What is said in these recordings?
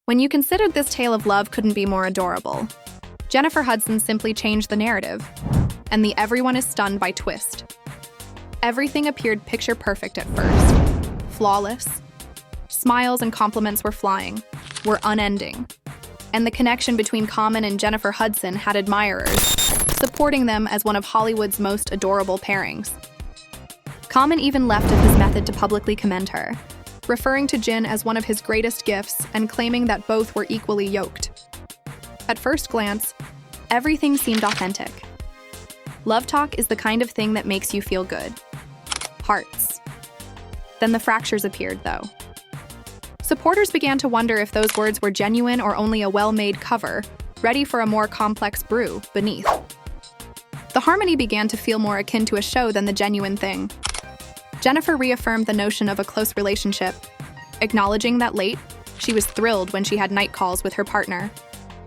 When you considered this tale of love couldn't be more adorable, Jennifer Hudson simply changed the narrative, and the everyone is stunned by twist. Everything appeared picture perfect at first, flawless. Smiles and compliments were flying, were unending. And the connection between Common and Jennifer Hudson had admirers, supporting them as one of Hollywood's most adorable pairings. Common even left of his method to publicly commend her, referring to Jin as one of his greatest gifts and claiming that both were equally yoked. At first glance, everything seemed authentic. Love talk is the kind of thing that makes you feel good. Hearts. Then the fractures appeared, though. Supporters began to wonder if those words were genuine or only a well-made cover, ready for a more complex brew beneath. The harmony began to feel more akin to a show than the genuine thing. Jennifer reaffirmed the notion of a close relationship, acknowledging that late, she was thrilled when she had night calls with her partner.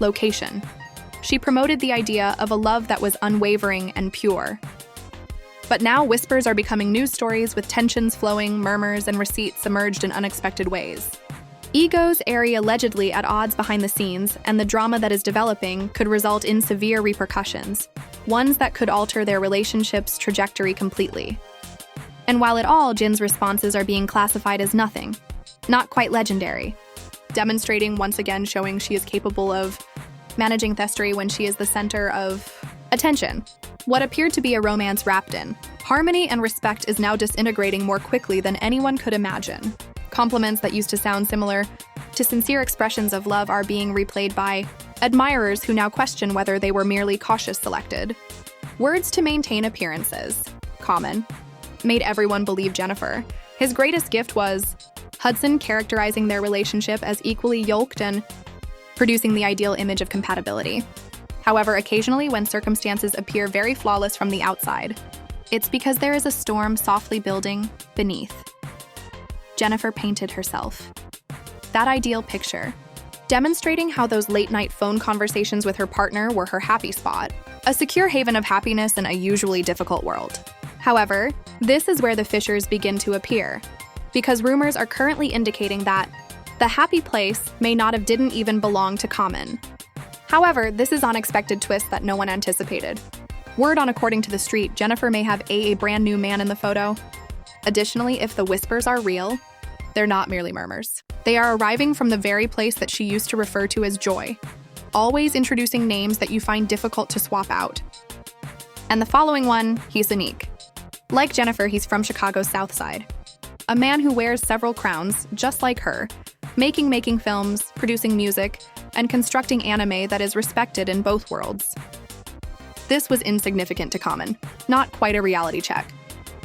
Location. She promoted the idea of a love that was unwavering and pure. But now whispers are becoming news stories with tensions flowing, murmurs and receipts emerged in unexpected ways. Egos airy allegedly at odds behind the scenes, and the drama that is developing could result in severe repercussions, ones that could alter their relationship's trajectory completely. And while at all, Jin's responses are being classified as nothing, not quite legendary, demonstrating once again showing she is capable of managing Thestry when she is the center of attention. What appeared to be a romance wrapped in harmony and respect is now disintegrating more quickly than anyone could imagine. Compliments that used to sound similar to sincere expressions of love are being replayed by admirers who now question whether they were merely cautious selected. Words to maintain appearances, Common, made everyone believe Jennifer. His greatest gift was Hudson characterizing their relationship as equally yoked and producing the ideal image of compatibility. However, occasionally when circumstances appear very flawless from the outside, it's because there is a storm softly building beneath. Jennifer painted herself. That ideal picture, demonstrating how those late-night phone conversations with her partner were her happy spot, a secure haven of happiness in a usually difficult world. However, this is where the fissures begin to appear, because rumors are currently indicating that the happy place may not have didn't even belong to Common. However, this is an unexpected twist that no one anticipated. Word on according to the street, Jennifer may have a brand new man in the photo. Additionally, if the whispers are real, they're not merely murmurs. They are arriving from the very place that she used to refer to as joy, always introducing names that you find difficult to swap out. And the following one, he's unique. Like Jennifer, he's from Chicago's South Side. A man who wears several crowns, just like her, making films, producing music, and constructing anime that is respected in both worlds. This was insignificant to Common, not quite a reality check,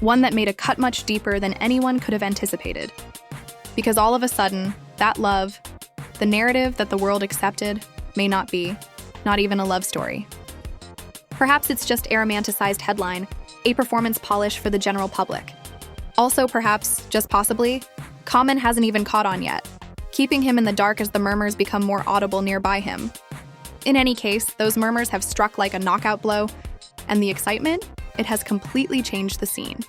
one that made a cut much deeper than anyone could have anticipated. Because all of a sudden, that love, the narrative that the world accepted, may not be, not even a love story. Perhaps it's just a romanticized headline, a performance polish for the general public. Also, perhaps, just possibly, Common hasn't even caught on yet, keeping him in the dark as the murmurs become more audible nearby him. In any case, those murmurs have struck like a knockout blow, and the excitement, it has completely changed the scene.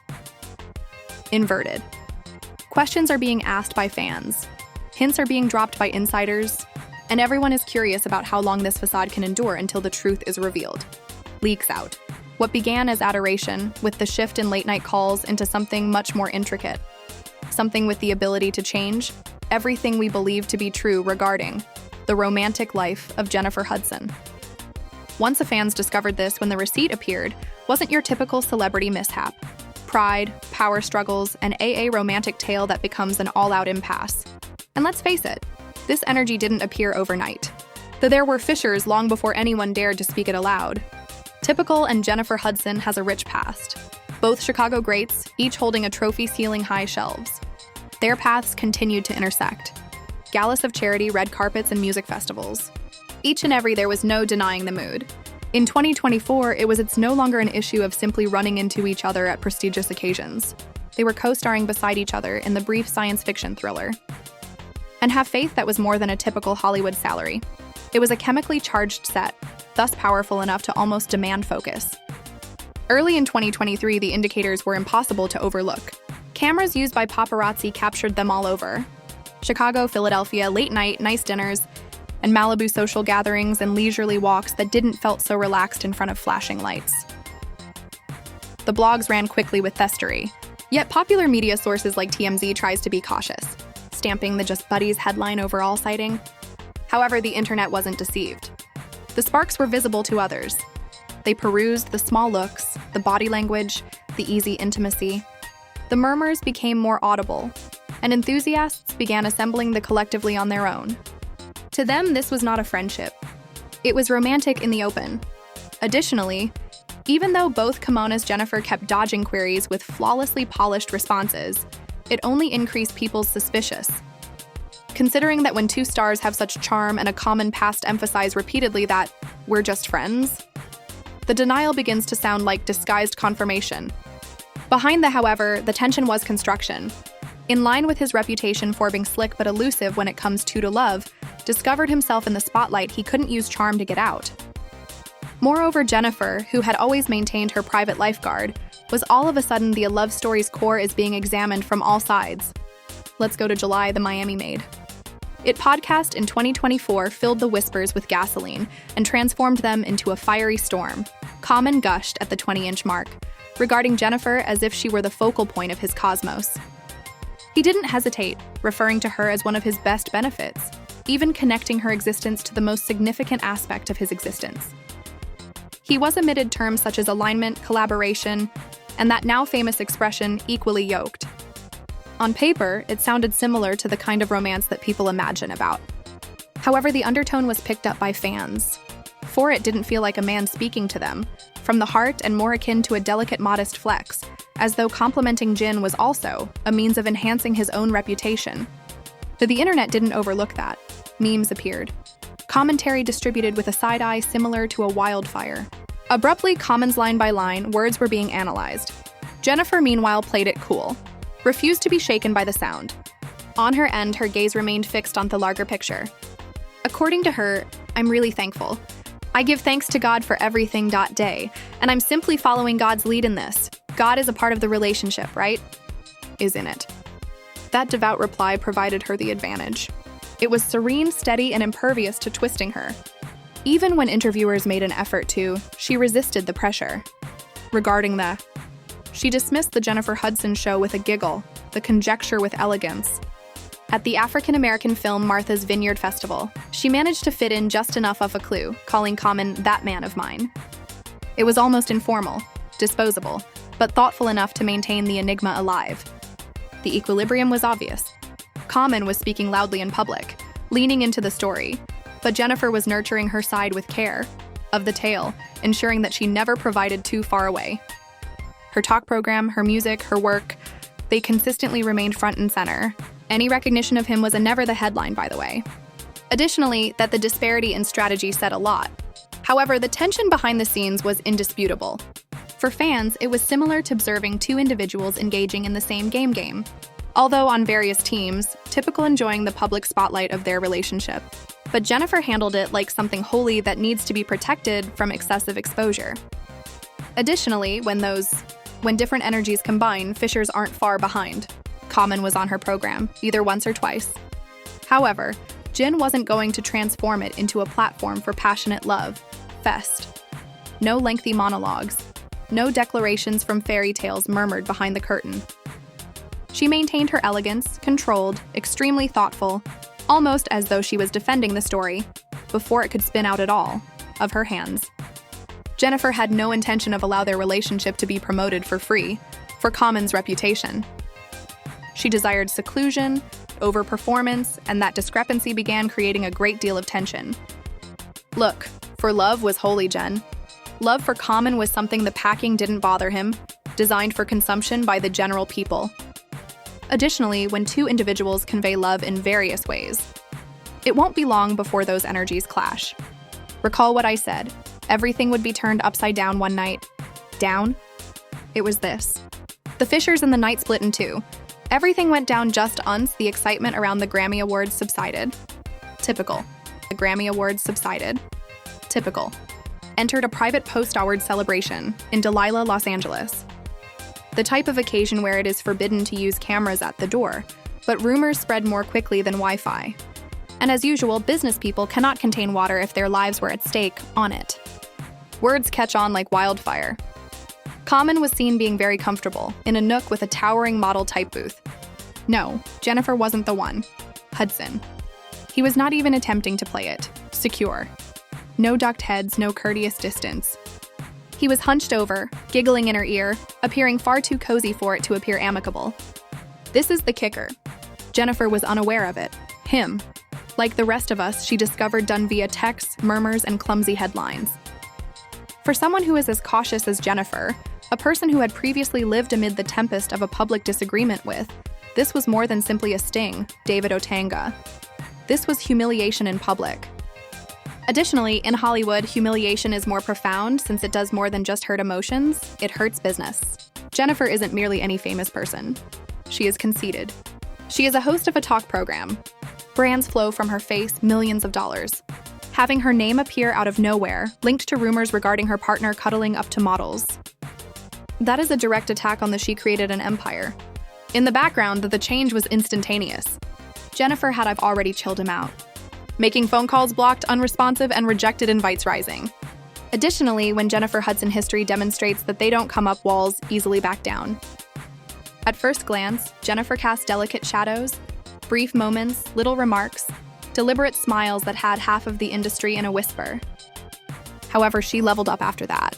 Inverted. Questions are being asked by fans, hints are being dropped by insiders, and everyone is curious about how long this facade can endure until the truth is revealed. Leaks out. What began as adoration, with the shift in late-night calls into something much more intricate. Something with the ability to change everything we believe to be true regarding the romantic life of Jennifer Hudson. Once the fans discovered this when the receipt appeared, wasn't your typical celebrity mishap. Pride, power struggles, and a romantic tale that becomes an all-out impasse. And let's face it, this energy didn't appear overnight. Though there were fissures long before anyone dared to speak it aloud. Typical and Jennifer Hudson has a rich past. Both Chicago greats, each holding a trophy ceiling-high shelves. Their paths continued to intersect. Galas of charity, red carpets, and music festivals. Each and every there was no denying the mood. In 2024, it's no longer an issue of simply running into each other at prestigious occasions. They were co-starring beside each other in the brief science fiction thriller. And have faith that was more than a typical Hollywood salary. It was a chemically charged set, thus powerful enough to almost demand focus. Early in 2023, the indicators were impossible to overlook. Cameras used by paparazzi captured them all over. Chicago, Philadelphia, late night, nice dinners, and Malibu social gatherings and leisurely walks that didn't felt so relaxed in front of flashing lights. The blogs ran quickly with thestery, yet popular media sources like TMZ tries to be cautious, stamping the Just Buddies headline over all sighting. However, the internet wasn't deceived. The sparks were visible to others. They perused the small looks, the body language, the easy intimacy. The murmurs became more audible, and enthusiasts began assembling the collectively on their own. To them, this was not a friendship. It was romantic in the open. Additionally, even though both Kimona's Jennifer kept dodging queries with flawlessly polished responses, it only increased people's suspicious. Considering that when two stars have such charm and a common past emphasize repeatedly that we're just friends, the denial begins to sound like disguised confirmation. Behind the however, the tension was construction. In line with his reputation for being slick but elusive when it comes to love, discovered himself in the spotlight he couldn't use charm to get out. Moreover, Jennifer, who had always maintained her private lifeguard, was all of a sudden the love story's core is being examined from all sides. Let's go to July, the Miami Maid. It podcast in 2024 filled the whispers with gasoline and transformed them into a fiery storm. Common gushed at the 20-inch mark, regarding Jennifer as if she were the focal point of his cosmos. He didn't hesitate, referring to her as one of his best benefits, even connecting her existence to the most significant aspect of his existence. He was omitted terms such as alignment, collaboration, and that now famous expression, equally yoked. On paper, it sounded similar to the kind of romance that people imagine about. However, the undertone was picked up by fans. For it didn't feel like a man speaking to them, from the heart and more akin to a delicate modest flex, as though complimenting Jin was also a means of enhancing his own reputation. But the internet didn't overlook that. Memes appeared. Commentary distributed with a side eye similar to a wildfire. Abruptly, comments line by line, words were being analyzed. Jennifer, meanwhile, played it cool, refused to be shaken by the sound. On her end, her gaze remained fixed on the larger picture. According to her, I'm really thankful. I give thanks to God for everything. Day, and I'm simply following God's lead in this. God is a part of the relationship, right? Isn't it? That devout reply provided her the advantage. It was serene, steady, and impervious to twisting her. Even when interviewers made an effort to, she resisted the pressure. Regarding she dismissed the Jennifer Hudson show with a giggle, the conjecture with elegance. At the African-American film Martha's Vineyard Festival, she managed to fit in just enough of a clue, calling Common that man of mine. It was almost informal, disposable, but thoughtful enough to maintain the enigma alive. The equilibrium was obvious. Common was speaking loudly in public, leaning into the story, but Jennifer was nurturing her side with care, of the tale, ensuring that she never provided too far away. Her talk program, her music, her work, they consistently remained front and center. Any recognition of him was a never the headline, by the way. Additionally, that the disparity in strategy said a lot. However, the tension behind the scenes was indisputable. For fans, it was similar to observing two individuals engaging in the same game, although on various teams, typical enjoying the public spotlight of their relationship. But Jennifer handled it like something holy that needs to be protected from excessive exposure. Additionally, when different energies combine, fissures aren't far behind. Common was on her program, either once or twice. However, Jin wasn't going to transform it into a platform for passionate love. Fest. No lengthy monologues. No declarations from fairy tales murmured behind the curtain. She maintained her elegance, controlled, extremely thoughtful, almost as though she was defending the story, before it could spin out at all, of her hands. Jennifer had no intention of allowing their relationship to be promoted for free, for Common's reputation. She desired seclusion, overperformance, and that discrepancy began creating a great deal of tension. Look, for love was holy, Jen. Love for Common was something the packing didn't bother him, designed for consumption by the general people. Additionally, when two individuals convey love in various ways, it won't be long before those energies clash. Recall what I said. Everything would be turned upside down one night. Down? It was this. The fissures in the night split in two. Everything went down just once the excitement around the Grammy Awards subsided. Typical. The Grammy Awards subsided. Typical. Entered a private post-award celebration in Delilah, Los Angeles. The type of occasion where it is forbidden to use cameras at the door, but rumors spread more quickly than Wi-Fi. And as usual, business people cannot contain water if their lives were at stake on it. Words catch on like wildfire. Common was seen being very comfortable, in a nook with a towering model-type booth. No, Jennifer wasn't the one. Hudson. He was not even attempting to play it. Secure. No ducked heads, no courteous distance. He was hunched over, giggling in her ear, appearing far too cozy for it to appear amicable. This is the kicker. Jennifer was unaware of it. Him. Like the rest of us, she discovered done via texts, murmurs, and clumsy headlines. For someone who is as cautious as Jennifer, a person who had previously lived amid the tempest of a public disagreement with, this was more than simply a sting, David Otanga. This was humiliation in public. Additionally, in Hollywood, humiliation is more profound since it does more than just hurt emotions, it hurts business. Jennifer isn't merely any famous person. She is conceited. She is a host of a talk program. Brands flow from her face millions of dollars. Having her name appear out of nowhere, linked to rumors regarding her partner cuddling up to models. That is a direct attack on the she created an empire. In the background, the change was instantaneous. Jennifer had already chilled him out. Making phone calls blocked, unresponsive, and rejected invites rising. Additionally, when Jennifer Hudson history demonstrates that they don't come up walls, easily back down. At first glance, Jennifer cast delicate shadows, brief moments, little remarks, deliberate smiles that had half of the industry in a whisper. However, she leveled up after that.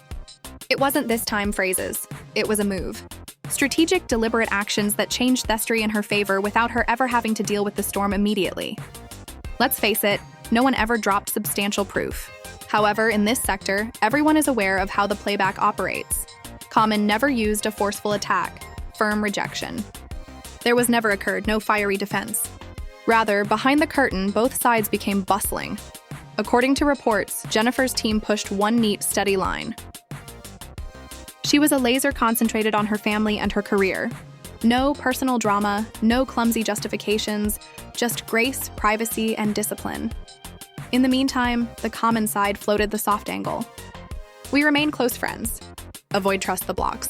It wasn't this time phrases, it was a move. Strategic, deliberate actions that changed history in her favor without her ever having to deal with the storm immediately. Let's face it, no one ever dropped substantial proof. However, in this sector, everyone is aware of how the playback operates. Common never used a forceful attack, firm rejection. There was never occurred, no fiery defense. Rather, behind the curtain, both sides became bustling. According to reports, Jennifer's team pushed one neat, steady line. She was a laser concentrated on her family and her career. No personal drama, no clumsy justifications, just grace, privacy, and discipline. In the meantime, the Common side floated the soft angle. We remain close friends. Avoid trust the blocks.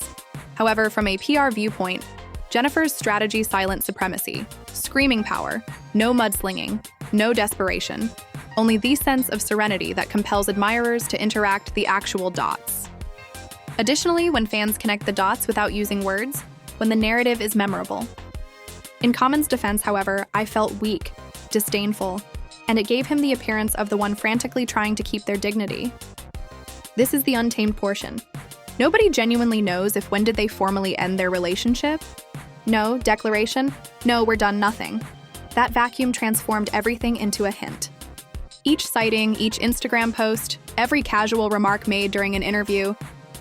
However, from a PR viewpoint, Jennifer's strategy silent supremacy, screaming power, no mudslinging, no desperation, only the sense of serenity that compels admirers to interact the actual dots. Additionally, when fans connect the dots without using words, when the narrative is memorable. In Common's defense, however, I felt weak, disdainful, and it gave him the appearance of the one frantically trying to keep their dignity. This is the untamed portion. Nobody genuinely knows if when did they formally end their relationship. No declaration, no we're done nothing. That vacuum transformed everything into a hint. Each sighting, each Instagram post, every casual remark made during an interview,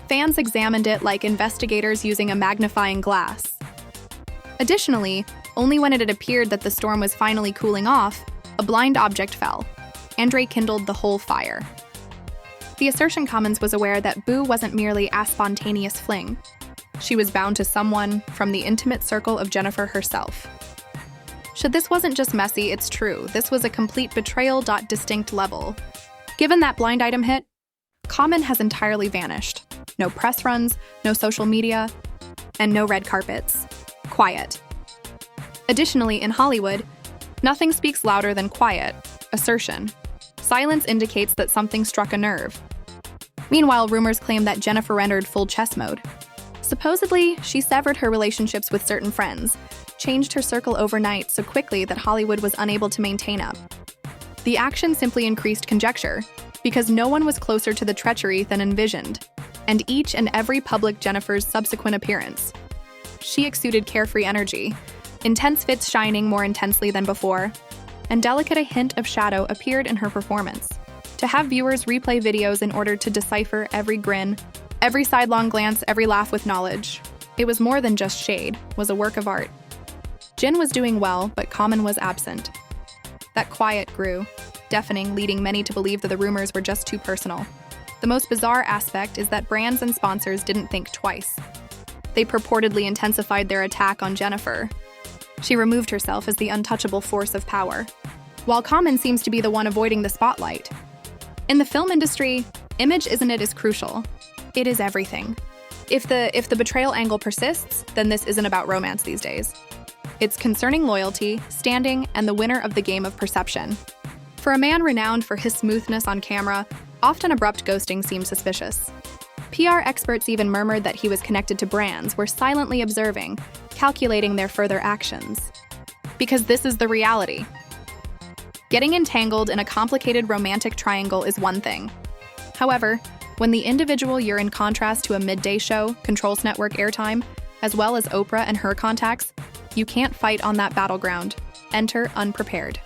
fans examined it like investigators using a magnifying glass. Additionally, only when it had appeared that the storm was finally cooling off, a blind object fell. Andre kindled the whole fire. The assertion Commons was aware that Boo wasn't merely a spontaneous fling. She was bound to someone from the intimate circle of Jennifer herself. Should this wasn't just messy, it's true. This was a complete betrayal. Distinct level. Given that blind item hit, Common has entirely vanished. No press runs, no social media, and no red carpets. Quiet. Additionally, in Hollywood, nothing speaks louder than quiet, assertion. Silence indicates that something struck a nerve. Meanwhile, rumors claim that Jennifer entered full chess mode. Supposedly, she severed her relationships with certain friends, changed her circle overnight so quickly that Hollywood was unable to maintain up. The action simply increased conjecture, because no one was closer to the treachery than envisioned, and each and every public Jennifer's subsequent appearance. She exuded carefree energy, intense fits shining more intensely than before, and delicate a hint of shadow appeared in her performance. To have viewers replay videos in order to decipher every grin, every sidelong glance, every laugh with knowledge. It was more than just shade, was a work of art. Jin was doing well, but Common was absent. That quiet grew, deafening, leading many to believe that the rumors were just too personal. The most bizarre aspect is that brands and sponsors didn't think twice. They purportedly intensified their attack on Jennifer. She removed herself as the untouchable force of power, while Common seems to be the one avoiding the spotlight. In the film industry, image isn't it as crucial? It is everything. If the betrayal angle persists, then this isn't about romance these days. It's concerning loyalty, standing, and the winner of the game of perception. For a man renowned for his smoothness on camera, often abrupt ghosting seemed suspicious. PR experts even murmured that he was connected to brands, were silently observing, calculating their further actions. Because this is the reality. Getting entangled in a complicated romantic triangle is one thing. However, when the individual you're in contrast to a midday show controls network airtime, as well as Oprah and her contacts, you can't fight on that battleground. Enter unprepared.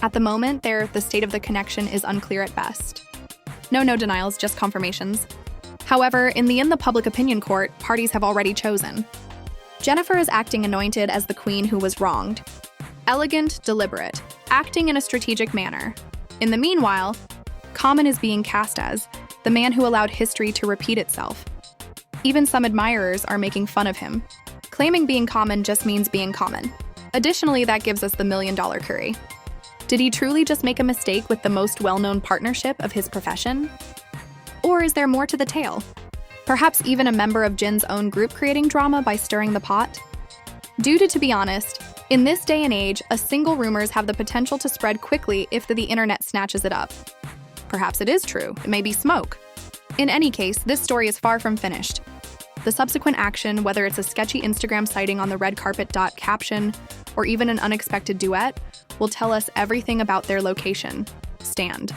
At the moment, the state of the connection is unclear at best. No denials, just confirmations. However, in the public opinion court, parties have already chosen. Jennifer is acting anointed as the queen who was wronged. Elegant, deliberate, acting in a strategic manner. In the meanwhile, Common is being cast as the man who allowed history to repeat itself. Even some admirers are making fun of him, claiming being common just means being common. Additionally, that gives us the million-dollar query. Did he truly just make a mistake with the most well-known partnership of his profession? Or is there more to the tale? Perhaps even a member of Jin's own group creating drama by stirring the pot? To be honest, in this day and age, a single rumors have the potential to spread quickly if the internet snatches it up. Perhaps it is true, it may be smoke. In any case, this story is far from finished. The subsequent action, whether it's a sketchy Instagram sighting on the red carpet caption, or even an unexpected duet, will tell us everything about their location. Stand.